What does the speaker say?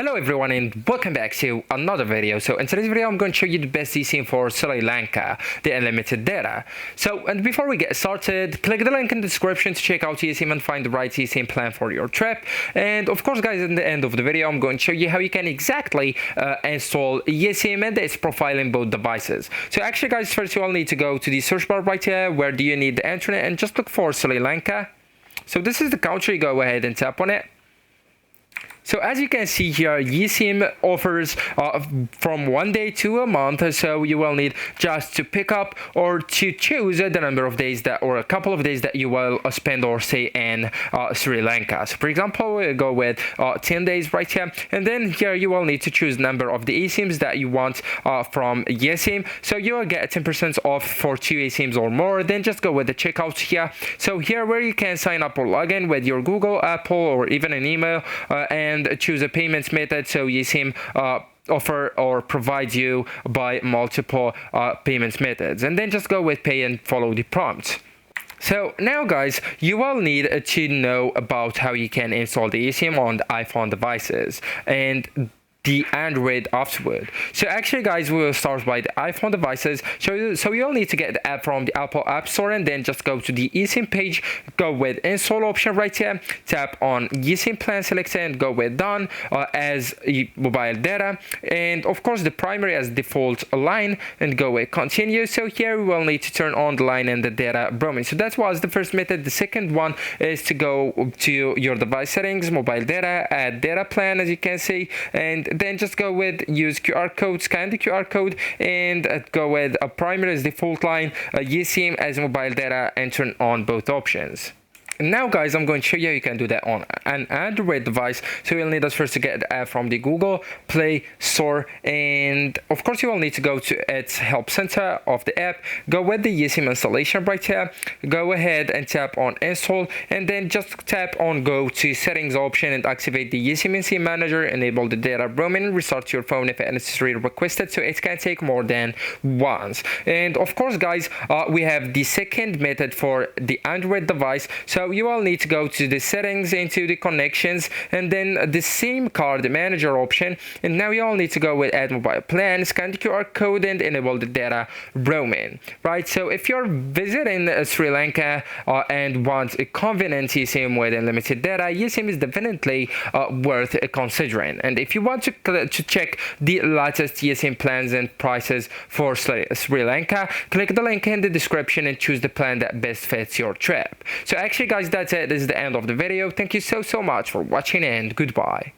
Hello everyone and welcome back to another video. So in today's video I'm going to show you the best eSIM for Sri Lanka, the unlimited data. And before we get started, click the link in the description to check out eSIM and find the right eSIM plan for your trip. And of course guys, in the end of the video I'm going to show you how you can exactly install eSIM and its profile in both devices. So actually guys, first you all need to go to the search bar right here where do you need the internet and just look for Sri Lanka. So this is the country, go ahead and tap on it. So as you can see here, eSIM offers from 1 day to a month, so you will need just to pick up or to choose the number of days that or a couple of days that you will spend or stay in Sri Lanka. So for example, we'll go with 10 days right here, and then here you will need to choose number of the eSIMs that you want from eSIM. So you will get 10% off for 2 eSIMs or more. Then just go with the checkout here. So here where you can sign up or log in with your Google, Apple, or even an email, and choose a payments method. So eSIM offer or provide you by multiple payments methods, and then just go with pay and follow the prompts. So now guys, you will need to know about how you can install the eSIM on the iPhone devices and the Android afterward. So actually guys, we will start by the iPhone devices. So you'll need to get the app from the Apple App Store and then just go to the eSIM page, go with install option right here, tap on eSIM plan, select and go with done as mobile data, and of course the primary as default line, and go with continue. So here we will need to turn on the line and the data roaming. So that was the first method. The second one is to go to your device settings, mobile data, add data plan as you can see, and then just go with use QR code, scan the QR code, and go with a primary as default line, eSIM as mobile data, and turn on both options. Now guys, I'm going to show you how you can do that on an Android device. So you'll need us first to get the app from the Google Play Store, and of course you will need to go to its help center of the app, go with the eSIM installation right here, go ahead and tap on install, and then just tap on go to settings option and activate the eSIM and SIM manager, enable the data roaming, and restart your phone if necessary requested, so it can take more than once. And of course guys, we have the second method for the Android device. So you will need to go to the settings, into the connections, and then the SIM card manager option, and now you all need to go with add mobile plan, scan the QR code, and enable the data roaming, right? So if you're visiting Sri Lanka and want a convenient eSIM with unlimited data, eSIM is definitely worth considering. And if you want to check the latest eSIM plans and prices for Sri Lanka, click the link in the description and choose the plan that best fits your trip. So actually guys, that's it. This is the end of the video. Thank you so much for watching, and goodbye.